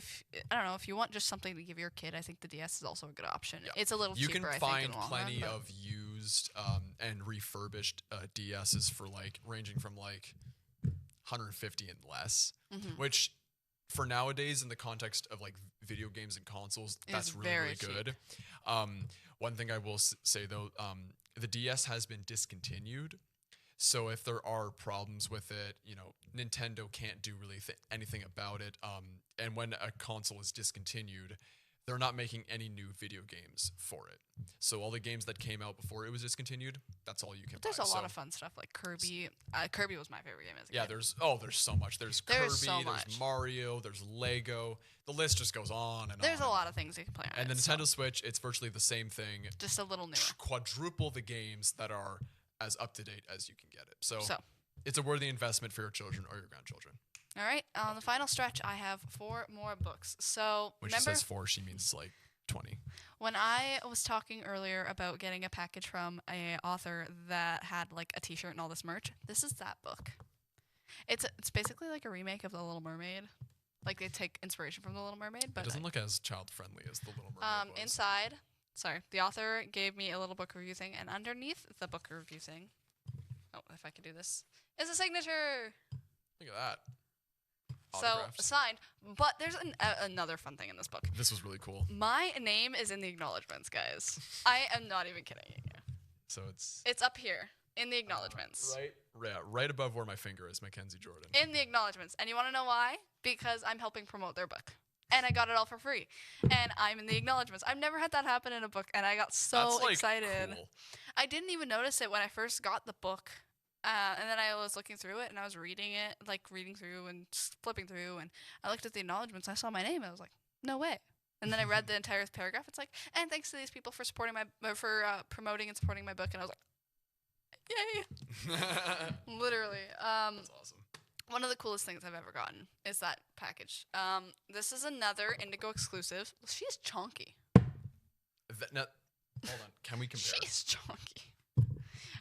I don't know, if you want just something to give your kid, I think the DS is also a good option. It's a little cheaper. You can find plenty of used and refurbished DSs for like ranging from like 150 and less, which for nowadays in the context of like video games and consoles, that's really good. One thing I will say though, the DS has been discontinued. So if there are problems with it, you know, Nintendo can't do really anything about it. And when a console is discontinued, they're not making any new video games for it. So all the games that came out before it was discontinued, that's all you can buy. There's a lot of fun stuff like Kirby. Kirby was my favorite game as a kid. There's so much. There's Kirby, there's Mario, there's Lego. The list just goes on and on. There's a lot of things you can play on it. And the Nintendo Switch, it's virtually the same thing. Just a little newer. Quadruple the games that are as up-to-date as you can get it. So it's a worthy investment for your children or your grandchildren. All right, on the final stretch, I have 4 more books. So when she says 4, she means like 20. When I was talking earlier about getting a package from a author that had like a T-shirt and all this merch, this is that book. It's basically like a remake of The Little Mermaid. Like they take inspiration from The Little Mermaid, but it doesn't look as child-friendly as The Little Mermaid was. Inside, the author gave me a little book review thing, and underneath the book review thing, oh, if I could do this, is a signature. Look at that. Autographs. So, signed. But there's another fun thing in this book. This was really cool. My name is in the acknowledgments, guys. I am not even kidding you. So it's up here in the acknowledgments. Right above where my finger is, Mackenzie Jordan. In the acknowledgments. And you want to know why? Because I'm helping promote their book. And I got it all for free. And I'm in the acknowledgments. I've never had that happen in a book, and I got so excited. Cool. I didn't even notice it when I first got the book. And then I was looking through it, and I was reading through and flipping through, and I looked at the acknowledgments. I saw my name, and I was like, no way. And then I read the entire paragraph. It's like, and thanks to these people for supporting promoting and supporting my book. And I was like, yay. Literally. That's awesome. One of the coolest things I've ever gotten is that package. This is another Indigo exclusive. She's chunky. Hold on. Can we compare? She's chunky.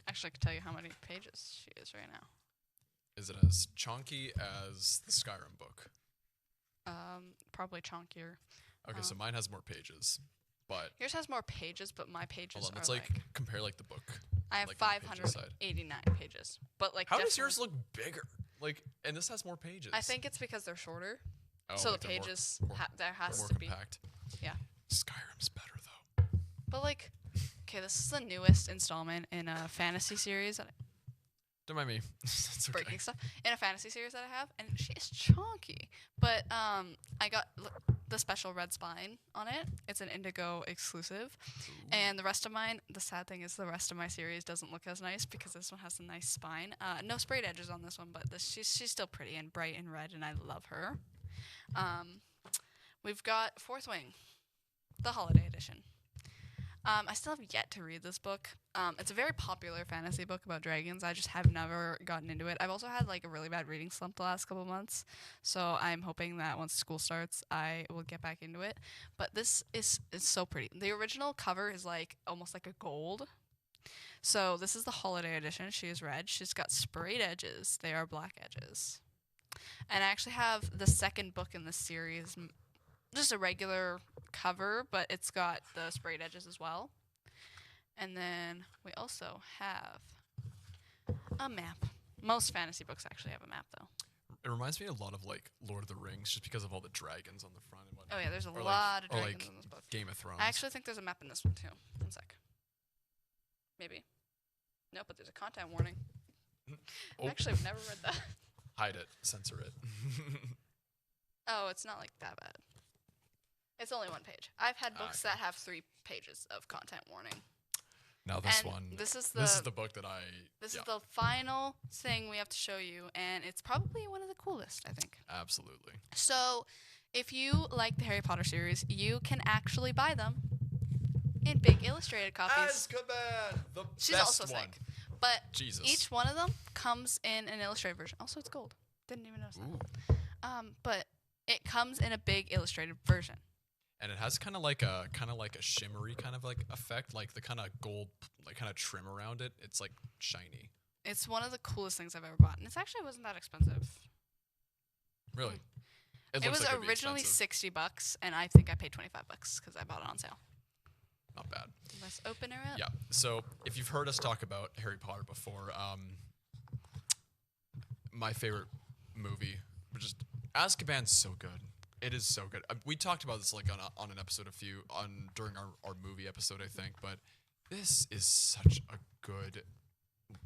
Actually, I can tell you how many pages she is right now. Is it as chunky as the Skyrim book? Probably chunkier. Okay, so mine has more pages, but yours has more pages, but my pages hold on, are let's compare the book. I have 589 pages, but how does yours look bigger? And this has more pages. I think it's because they're shorter. Oh, so the pages there has to be compact. Yeah. Skyrim's better though. But okay, this is the newest installment in a fantasy series. Don't mind me. It's okay. Breaking stuff in a fantasy series that I have, and she's chunky. But I got the special red spine on it. It's an Indigo exclusive. Ooh. And the rest of mine, the sad thing is the rest of my series doesn't look as nice because this one has a nice spine. No sprayed edges on this one, but she's still pretty and bright and red, and I love her. we've got Fourth Wing, the holiday edition. I still have yet to read this book. It's a very popular fantasy book about dragons. I just have never gotten into it. I've also had like a really bad reading slump the last couple months, so I'm hoping that once school starts, I will get back into it. But this is so pretty. The original cover is like almost like a gold. So this is the holiday edition. She is red. She's got sprayed edges. They are black edges. And I actually have the second book in this series, just a regular cover, but it's got the sprayed edges as well. And then we also have a map. Most fantasy books actually have a map, though. It reminds me a lot of like Lord of the Rings, just because of all the dragons on the front and whatnot. Oh yeah, there's a lot of dragons in this book. Game of Thrones. I actually think there's a map in this one too. One sec. Maybe. No, but there's a content warning. Oh. Actually, I've never read that. Hide it. Censor it. Oh, it's not like that bad. It's only one page. I've had books that have 3 pages of content warning. Now this and one. This is the book that I. This is the final thing we have to show you, and it's probably one of the coolest, I think. Absolutely. So, if you like the Harry Potter series, you can actually buy them in big illustrated copies. Azkaban, the She's best also one. sick. But Jesus. each one of them comes in an illustrated version. Also, it's gold. Didn't even notice that. But it comes in a big illustrated version. And it has kind of like a shimmery kind of like effect, like the kind of gold, like kind of trim around it. It's like shiny. It's one of the coolest things I've ever bought, and it actually wasn't that expensive. Really? It was like originally $60, and I think I paid $25 because I bought it on sale. Not bad. Let's open her up. Yeah. So if you've heard us talk about Harry Potter before, my favorite movie, which is Azkaban's so good. It is so good. We talked about this like on an episode during our movie episode, I think. But this is such a good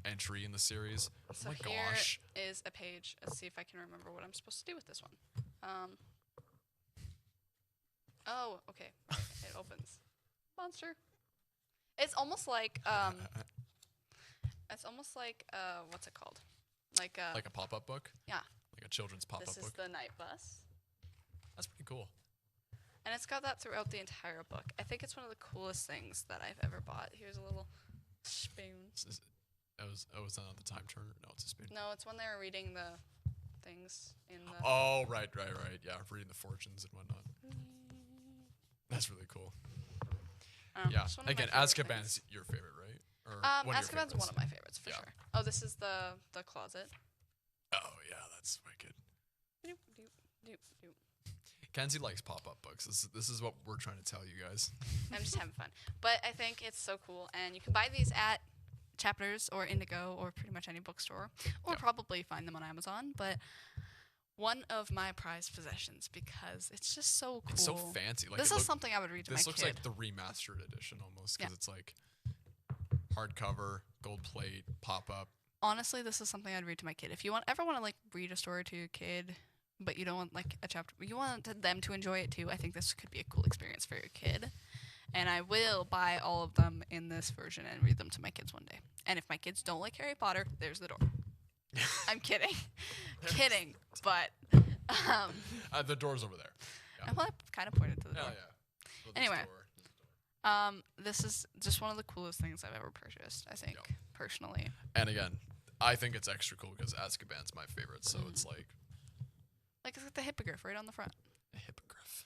entry in the series. So oh my gosh! Here is a page. Let's see if I can remember what I'm supposed to do with this one. Oh, okay. It opens. Monster. It's almost like what's it called? Like a pop-up book. Yeah. Like a children's pop-up book. This is the night bus. That's pretty cool. And it's got that throughout the entire book. I think it's one of the coolest things that I've ever bought. Here's a little spoon. Is that not the time turner? No, it's a spoon. No, it's when they were reading the things in the... Oh, right. Yeah, reading the fortunes and whatnot. That's really cool. Yeah. Again, Azkaban's your favorite, right? Or Azkaban's one of my favorites, for sure. Oh, this is the closet. Oh, yeah, that's wicked. Kenzie likes pop-up books. This is what we're trying to tell you guys. I'm just having fun. But I think it's so cool. And you can buy these at Chapters or Indigo or pretty much any bookstore. Or probably find them on Amazon. But one of my prized possessions because it's just so cool. It's so fancy. Like this is something I would read to my kid. This looks like the remastered edition almost because it's like hardcover, gold plate, pop-up. Honestly, this is something I'd read to my kid. If you ever want to like read a story to your kid, but you don't want like a chapter, you want them to enjoy it too, I think this could be a cool experience for your kid. And I will buy all of them in this version and read them to my kids one day. And if my kids don't like Harry Potter, there's the door. I'm kidding. Kidding. But the door's over there. Yeah. Well, I kind of pointed to the door. Yeah. Anyway, this is just one of the coolest things I've ever purchased, I think, personally. And again, I think it's extra cool because Azkaban's my favorite, so it's like... Like, it's got the hippogriff right on the front. A hippogriff.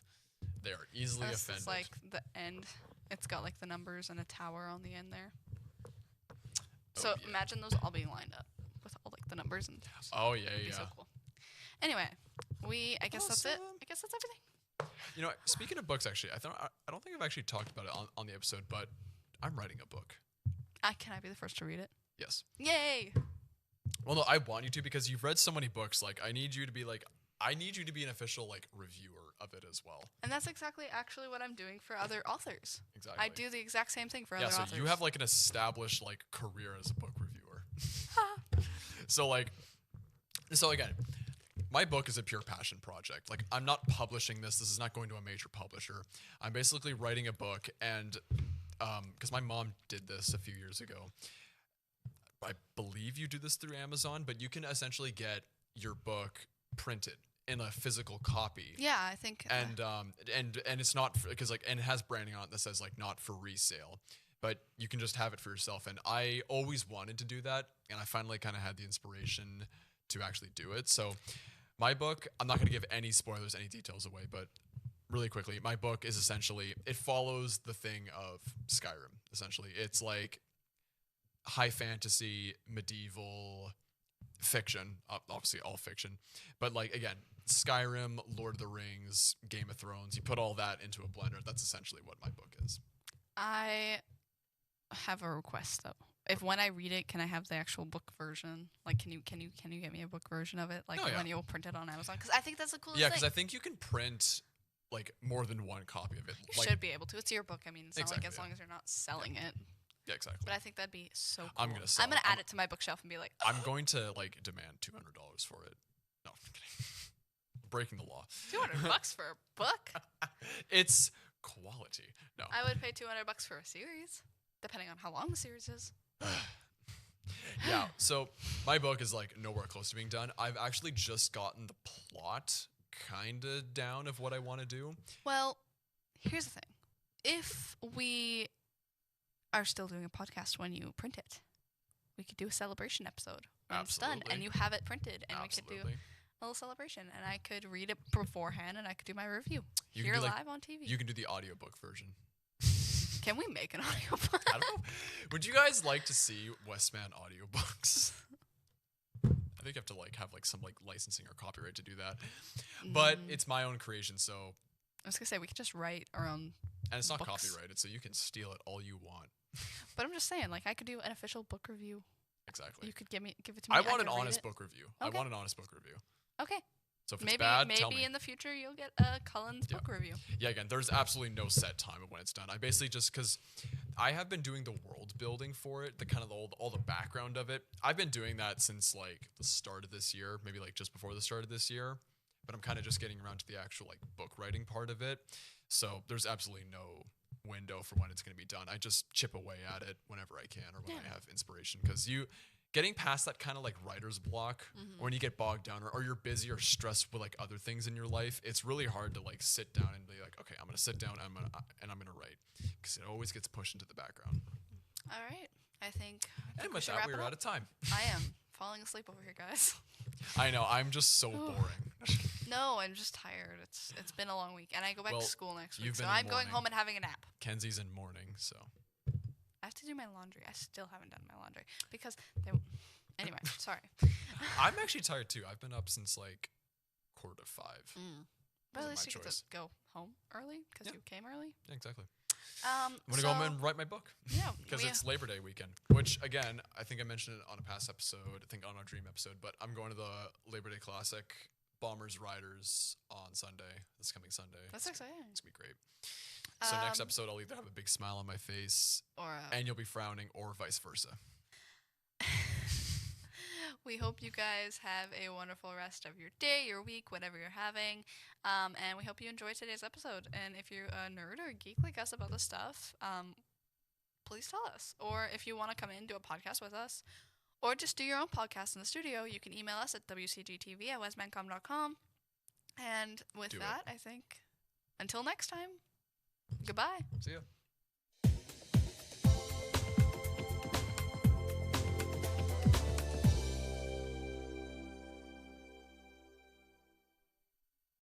They are easily offended. This is like the end. It's got like the numbers and a tower on the end there. So imagine those all being lined up with all like the numbers and... Oh, yeah. So cool. Anyway, I guess that's it. I guess that's everything. You know, speaking of books, actually, I don't think I've actually talked about it on the episode, but I'm writing a book. Can I be the first to read it? Yes. Yay! Well, no, I want you to because you've read so many books. Like, I need you to be an official like reviewer of it as well. And that's exactly actually what I'm doing for other authors. Exactly. I do the exact same thing for other authors. Yeah, so you have like an established like career as a book reviewer. So again, my book is a pure passion project. Like, I'm not publishing this. This is not going to a major publisher. I'm basically writing a book, and because my mom did this a few years ago. I believe you do this through Amazon, but you can essentially get your book printed in a physical copy. Yeah, I think. And it's not because like, and it has branding on it that says like not for resale, but you can just have it for yourself. And I always wanted to do that, and I finally kind of had the inspiration to actually do it. So my book, I'm not going to give any spoilers, any details away, but really quickly, my book is essentially, it follows the thing of Skyrim. Essentially, it's like high fantasy, medieval fiction, obviously all fiction, but like, again, Skyrim, Lord of the Rings, Game of Thrones, you put all that into a blender. That's essentially what my book is. I have a request though. If when I read it, can I have the actual book version? Like, can you get me a book version of it? Like when you'll print it on Amazon? Because I think that's the coolest thing. Yeah, because I think you can print like more than one copy of it. You should be able to. It's your book. I mean, it's not like as long as you're not selling it. Yeah, exactly. But I think that'd be so cool. I'm gonna add it to my bookshelf and be like, I'm going to like demand $200 for it. No, I'm kidding. Breaking the law. $200 for a book? It's quality. No. I would pay $200 for a series, depending on how long the series is. Yeah. So my book is like nowhere close to being done. I've actually just gotten the plot kind of down of what I want to do. Well, here's the thing. If we are still doing a podcast when you print it, we could do a celebration episode when it's done and you have it printed, and we could do a little celebration, and I could read it beforehand and I could do my review here live on TV. You can do the audiobook version. Can we make an audiobook? I don't know. Would you guys like to see Westman audiobooks? I think you have to like have like some like licensing or copyright to do that. But it's my own creation, so I was gonna say we could just write our own. And it's not books. Copyrighted, so you can steal it all you want. But I'm just saying, like, I could do an official book review. Exactly. You could give it to me. I want an honest book review. Okay. I want an honest book review. Okay. So if it's bad, tell me. Maybe in the future you'll get a Cullen's book review. Yeah, again, there's absolutely no set time of when it's done. I basically just, because I have been doing the world building for it, the kind of all the background of it. I've been doing that since like the start of this year, maybe like just before the start of this year. But I'm kind of just getting around to the actual like book writing part of it. So there's absolutely no window for when it's going to be done. I just chip away at it whenever I can or when I have inspiration, because getting past that kind of like writer's block, or when you get bogged down or you're busy or stressed with like other things in your life, it's really hard to like sit down and be like, okay, I'm going to sit down and I'm going to write, because it always gets pushed into the background. All right. I think and with that, we're out of time. I am falling asleep over here, guys. I know. I'm just so boring. No, I'm just tired. It's been a long week, and I go back to school next week, so I'm going home and having a nap. Kenzie's in mourning, so I have to do my laundry. I still haven't done my laundry because anyway, sorry. I'm actually tired too. I've been up since like 4:45. But at least you get to go home early because you came early. Yeah, exactly. I'm going to go home and write my book. Yeah. Because it's Labor Day weekend, which, again, I think I mentioned it on a past episode, I think on our Dream episode, but I'm going to the Labor Day Classic Bombers Riders on Sunday, this coming Sunday. That's exciting. It's going to be great. So next episode, I'll either have a big smile on my face, and you'll be frowning, or vice versa. We hope you guys have a wonderful rest of your day, your week, whatever you're having. And we hope you enjoyed today's episode. And if you're a nerd or a geek like us about this stuff, please tell us. Or if you want to come in and do a podcast with us, or just do your own podcast in the studio, you can email us at WCGTV@westmancom.com. And with that, I think, until next time, goodbye. See ya.